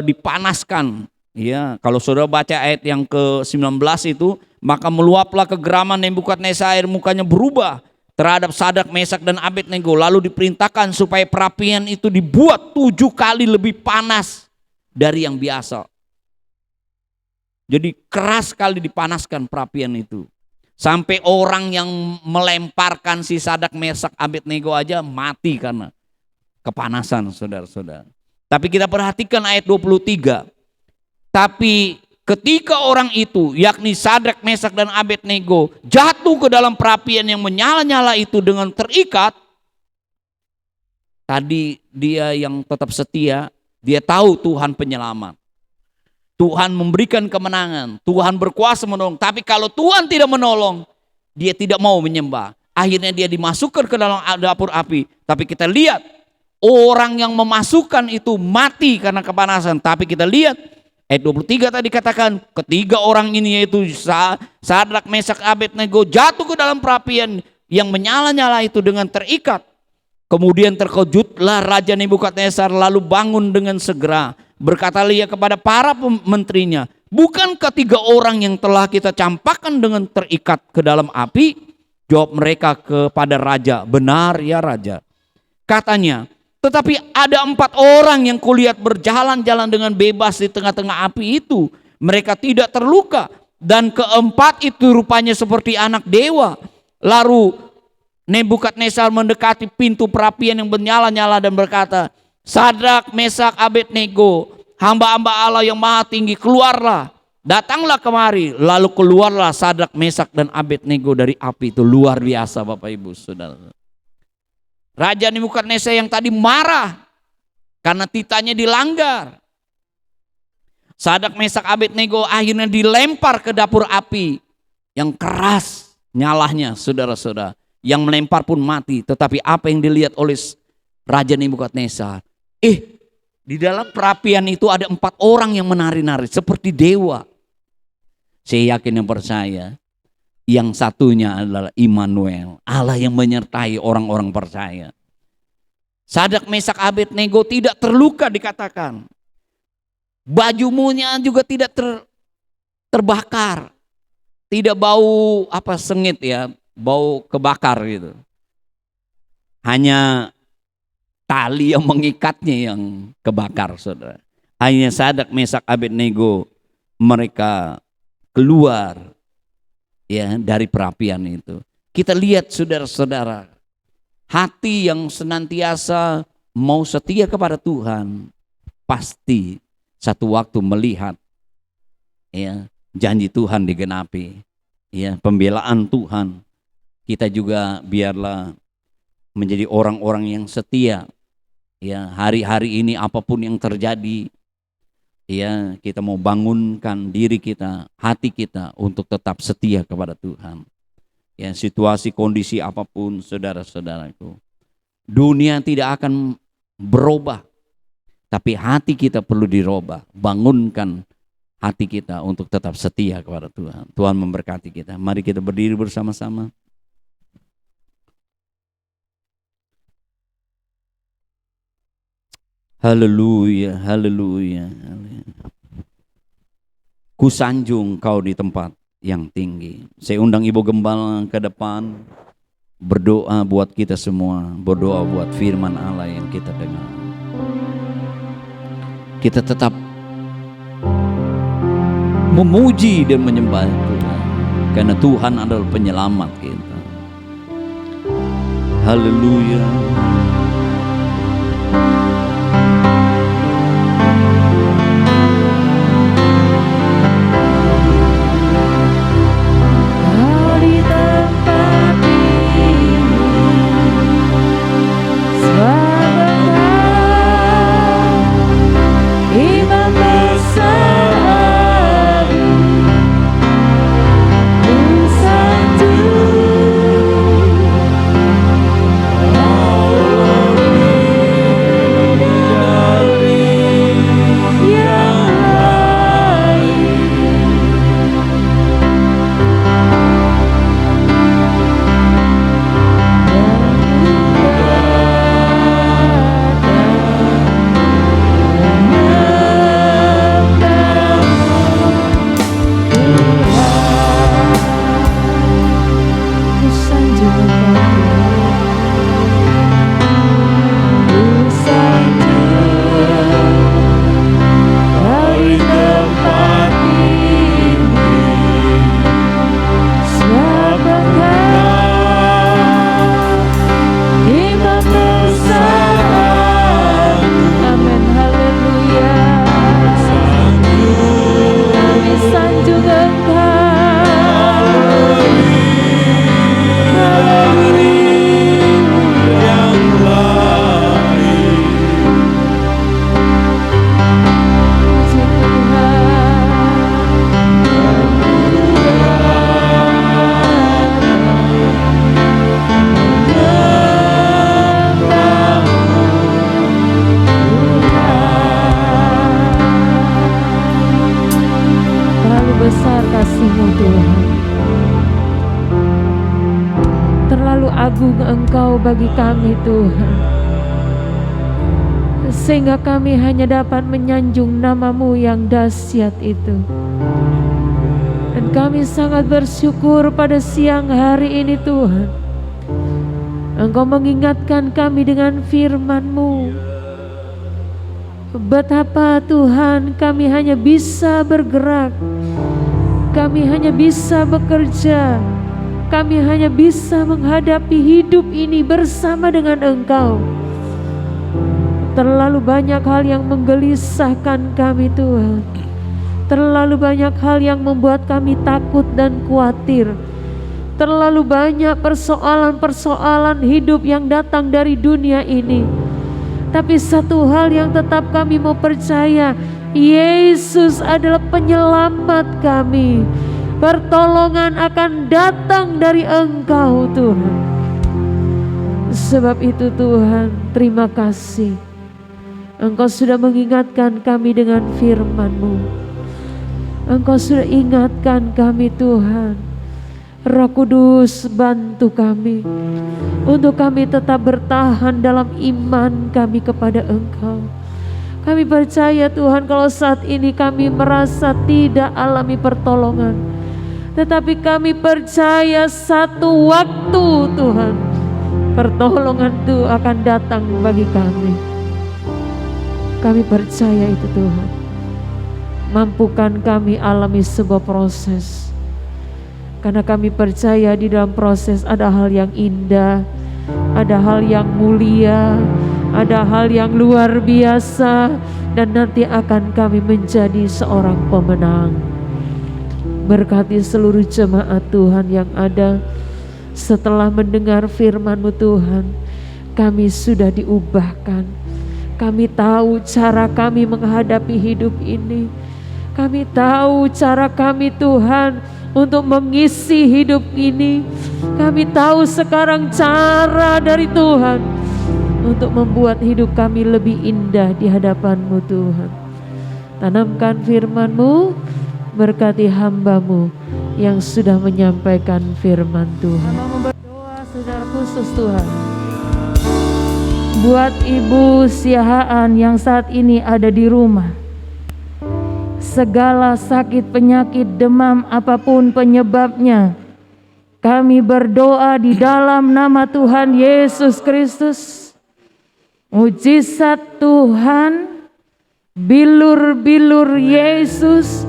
dipanaskan. Ya, kalau saudara baca ayat yang ke-19 itu, maka meluaplah kegeraman Nebukadnezar, mukanya berubah terhadap Sadrak, Mesak, dan Abednego. Lalu diperintahkan supaya perapian itu dibuat 7 kali lebih panas dari yang biasa. Jadi keras sekali dipanaskan perapian itu. Sampai orang yang melemparkan si Sadrak, Mesak, Abednego aja mati karena kepanasan, saudara-saudara. Tapi kita perhatikan ayat 23. Tapi ketika orang itu, yakni Sadrak, Mesak, dan Abednego, jatuh ke dalam perapian yang menyala-nyala itu dengan terikat, tadi dia yang tetap setia, dia tahu Tuhan penyelamat. Tuhan memberikan kemenangan, Tuhan berkuasa menolong. Tapi kalau Tuhan tidak menolong, dia tidak mau menyembah. Akhirnya dia dimasukkan ke dalam dapur api. Tapi kita lihat, orang yang memasukkan itu mati karena kepanasan. Tapi kita lihat, ayat 23 tadi katakan, ketiga orang ini yaitu Sadrak, Mesak, Abednego jatuh ke dalam perapian yang menyala-nyala itu dengan terikat. Kemudian terkejutlah Raja Nebukadnezar, lalu bangun dengan segera. Berkatalah ia kepada para menterinya, bukankah 3 orang yang telah kita campakkan dengan terikat ke dalam api? Jawab mereka kepada raja, benar ya raja. Katanya, tetapi ada 4 orang yang kulihat berjalan-jalan dengan bebas di tengah-tengah api itu. Mereka tidak terluka. Dan keempat itu rupanya seperti anak dewa. Lalu Nebukadnezar mendekati pintu perapian yang menyala-nyala dan berkata, Sadrak, Mesak, Abednego, hamba-hamba Allah yang maha tinggi, keluarlah. Datanglah kemari. Lalu keluarlah Sadrak, Mesak, dan Abednego dari api itu. Luar biasa Bapak Ibu Saudara. Raja Nebukadnezar yang tadi marah karena titahnya dilanggar. Sadrak, Mesak, Abednego akhirnya dilempar ke dapur api yang keras nyalanya, saudara-saudara. Yang melempar pun mati. Tetapi apa yang dilihat oleh Raja Nebukadnezar? Di dalam perapian itu ada 4 orang yang menari-nari seperti dewa. Saya yakin yang percaya, yang satunya adalah Immanuel, Allah yang menyertai orang-orang percaya. Sadrak, Mesak, Abednego tidak terluka dikatakan. Bajunya juga tidak terbakar. Tidak bau sengit ya, bau kebakar gitu. Hanya tali yang mengikatnya yang kebakar, saudara. Hanya Sadrak, Mesak, Abednego mereka keluar ya dari perapian itu. Kita lihat saudara-saudara, hati yang senantiasa mau setia kepada Tuhan pasti satu waktu melihat ya janji Tuhan digenapi, ya pembelaan Tuhan. Kita juga biarlah menjadi orang-orang yang setia. Ya, hari-hari ini apapun yang terjadi, ya kita mau bangunkan diri kita, hati kita untuk tetap setia kepada Tuhan. Ya, situasi kondisi apapun saudara-saudaraku, dunia tidak akan berubah, tapi hati kita perlu dirubah. Bangunkan hati kita untuk tetap setia kepada Tuhan. Tuhan memberkati kita. Mari kita berdiri bersama-sama. Haleluya, haleluya. Kusanjung kau di tempat yang tinggi. Saya undang Ibu Gembala ke depan, berdoa buat kita semua, berdoa buat firman Allah yang kita dengar. Kita tetap memuji dan menyembah Tuhan, karena Tuhan adalah penyelamat kita. Haleluya. agung Engkau bagi kami Tuhan, sehingga kami hanya dapat menyanjung nama-Mu yang dahsyat itu. Dan kami sangat bersyukur pada siang hari ini Tuhan, Engkau mengingatkan kami dengan firman-Mu, betapa Tuhan kami hanya bisa bergerak, kami hanya bisa bekerja, kami hanya bisa menghadapi hidup ini bersama dengan Engkau. Terlalu banyak hal yang menggelisahkan kami Tuhan, terlalu banyak hal yang membuat kami takut dan khawatir, terlalu banyak persoalan-persoalan hidup yang datang dari dunia ini. Tapi satu hal yang tetap kami mau percaya, Yesus adalah penyelamat kami. Pertolongan akan datang dari Engkau Tuhan. Sebab itu Tuhan, terima kasih Engkau sudah mengingatkan kami dengan firman-Mu. Engkau sudah ingatkan kami Tuhan. Roh Kudus, bantu kami untuk kami tetap bertahan dalam iman kami kepada Engkau. Kami percaya Tuhan, kalau saat ini kami merasa tidak alami pertolongan, tetapi kami percaya satu waktu Tuhan, pertolongan itu akan datang bagi kami. Kami percaya itu Tuhan. Mampukan kami alami sebuah proses, karena kami percaya di dalam proses ada hal yang indah, ada hal yang mulia, ada hal yang luar biasa, dan nanti akan kami menjadi seorang pemenang. Berkati seluruh jemaat Tuhan yang ada. Setelah mendengar firman-Mu Tuhan, kami sudah diubahkan. Kami tahu cara kami menghadapi hidup ini. Kami tahu cara kami Tuhan untuk mengisi hidup ini. Kami tahu sekarang cara dari Tuhan untuk membuat hidup kami lebih indah di hadapan-Mu Tuhan. Tanamkan firman-Mu, berkati hamba-Mu yang sudah menyampaikan firman Tuhan. Mama berdoa secara khusus Tuhan, buat Ibu Siahaan yang saat ini ada di rumah, segala sakit, penyakit, demam, apapun penyebabnya, kami berdoa di dalam nama Tuhan Yesus Kristus. Mujizat Tuhan, bilur-bilur Yesus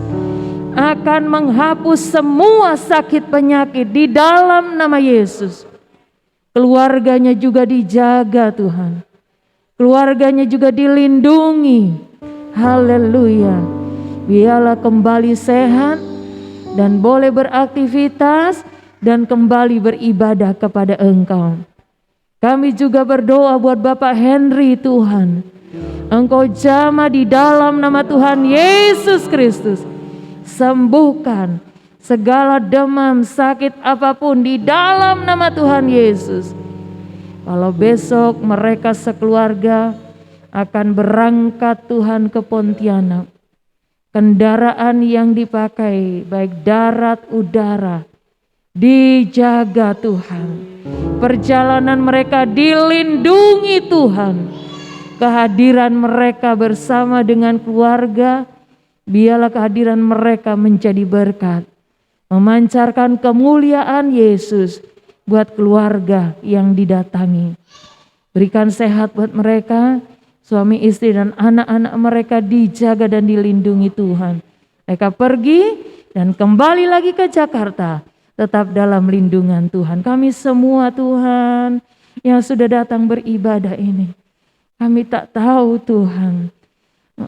akan menghapus semua sakit penyakit di dalam nama Yesus. Keluarganya juga dijaga Tuhan. keluarganya juga dilindungi. Haleluya. Biarlah kembali sehat dan boleh beraktivitas dan kembali beribadah kepada Engkau. Kami juga berdoa buat Bapak Henry Tuhan. Engkau jamah di dalam nama Tuhan Yesus Kristus. Sembuhkan segala demam, sakit apapun di dalam nama Tuhan Yesus. Kalau besok mereka sekeluarga akan berangkat Tuhan ke Pontianak, kendaraan yang dipakai baik darat, udara, dijaga Tuhan. Perjalanan mereka dilindungi Tuhan. Kehadiran mereka bersama dengan keluarga, biarlah kehadiran mereka menjadi berkat, memancarkan kemuliaan Yesus buat keluarga yang didatangi. Berikan sehat buat mereka, suami istri dan anak-anak mereka dijaga dan dilindungi Tuhan. Mereka pergi dan kembali lagi ke Jakarta, tetap dalam lindungan Tuhan. Kami semua Tuhan yang sudah datang beribadah ini, kami tak tahu Tuhan,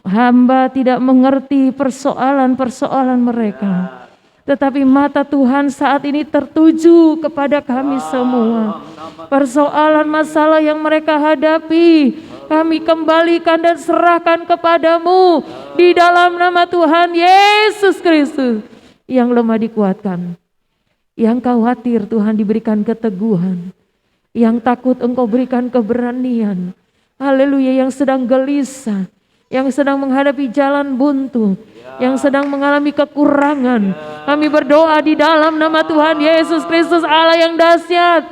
hamba tidak mengerti persoalan-persoalan mereka. Tetapi mata Tuhan saat ini tertuju kepada kami semua. Persoalan masalah yang mereka hadapi, kami kembalikan dan serahkan kepadamu. Di dalam nama Tuhan Yesus Kristus. Yang lemah dikuatkan, yang khawatir Tuhan diberikan keteguhan, yang takut Engkau berikan keberanian. Haleluya, yang sedang gelisah, yang sedang menghadapi jalan buntu, yang sedang mengalami kekurangan, kami berdoa di dalam nama Tuhan Yesus Kristus, Allah yang dahsyat,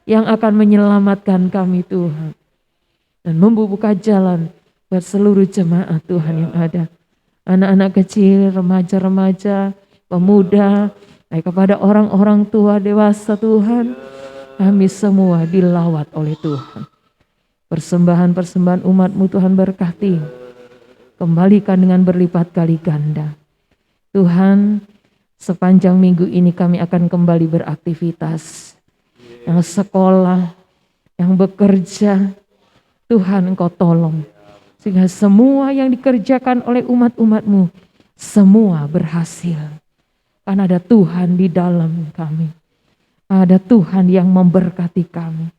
yang akan menyelamatkan kami Tuhan, dan membuka jalan buat seluruh jemaat Tuhan yang ada. Anak-anak kecil, remaja-remaja, pemuda, baik kepada orang-orang tua, dewasa Tuhan, kami semua dilawat oleh Tuhan. Persembahan-persembahan umat-Mu Tuhan berkati, kembalikan dengan berlipat kali ganda. Tuhan, sepanjang minggu ini kami akan kembali beraktivitas. Yang sekolah, yang bekerja, Tuhan Engkau tolong. Sehingga semua yang dikerjakan oleh umat-umat-Mu, semua berhasil. Karena ada Tuhan di dalam kami. Ada Tuhan yang memberkati kami.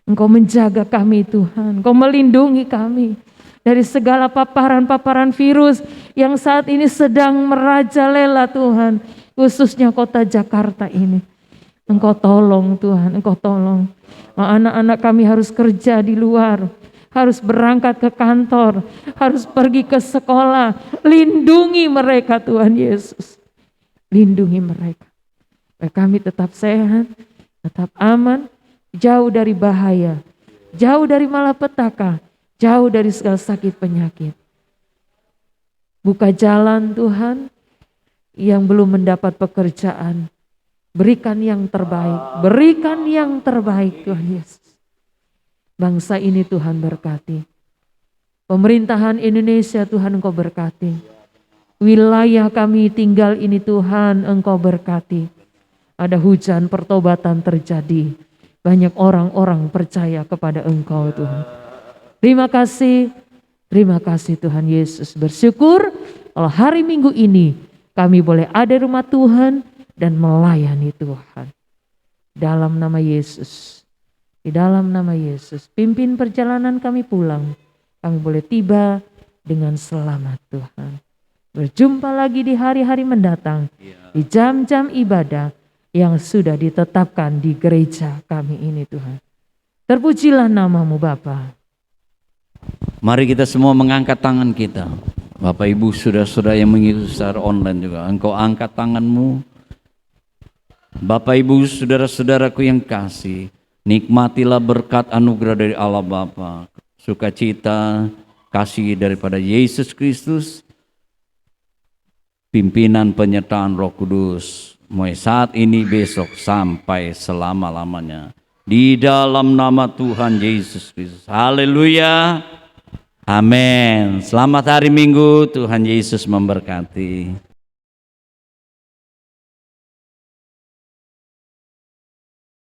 Engkau menjaga kami Tuhan, Engkau melindungi kami dari segala paparan-paparan virus yang saat ini sedang merajalela Tuhan, khususnya kota Jakarta ini. Engkau tolong Tuhan, Engkau tolong. Anak-anak kami harus kerja di luar, harus berangkat ke kantor, harus pergi ke sekolah. Lindungi mereka Tuhan Yesus, lindungi mereka. Supaya kami tetap sehat, tetap aman, jauh dari bahaya, jauh dari malapetaka, jauh dari segala sakit penyakit. Buka jalan Tuhan, yang belum mendapat pekerjaan, berikan yang terbaik, berikan yang terbaik Tuhan Yesus. Bangsa ini Tuhan berkati. Pemerintahan Indonesia Tuhan Engkau berkati. Wilayah kami tinggal ini Tuhan Engkau berkati. Ada hujan pertobatan terjadi. Banyak orang-orang percaya kepada Engkau Tuhan. Terima kasih Tuhan Yesus. Bersyukur kalau hari Minggu ini kami boleh ada di rumah Tuhan dan melayani Tuhan. Dalam nama Yesus, di dalam nama Yesus, pimpin perjalanan kami pulang. Kami boleh tiba dengan selamat Tuhan. Berjumpa lagi di hari-hari mendatang, di jam-jam ibadah yang sudah ditetapkan di gereja kami ini Tuhan. Terpujilah nama-Mu Bapa. Mari kita semua mengangkat tangan kita. Bapak Ibu saudara-saudara yang mengikuti secara online juga, engkau angkat tanganmu. Bapak Ibu saudara-saudaraku yang kasih, nikmatilah berkat anugerah dari Allah Bapa, sukacita, kasih daripada Yesus Kristus, pimpinan penyertaan Roh Kudus, mulai saat ini, besok, sampai selama-lamanya. Di dalam nama Tuhan Yesus Kristus. Haleluya. Amin. Selamat hari Minggu, Tuhan Yesus memberkati.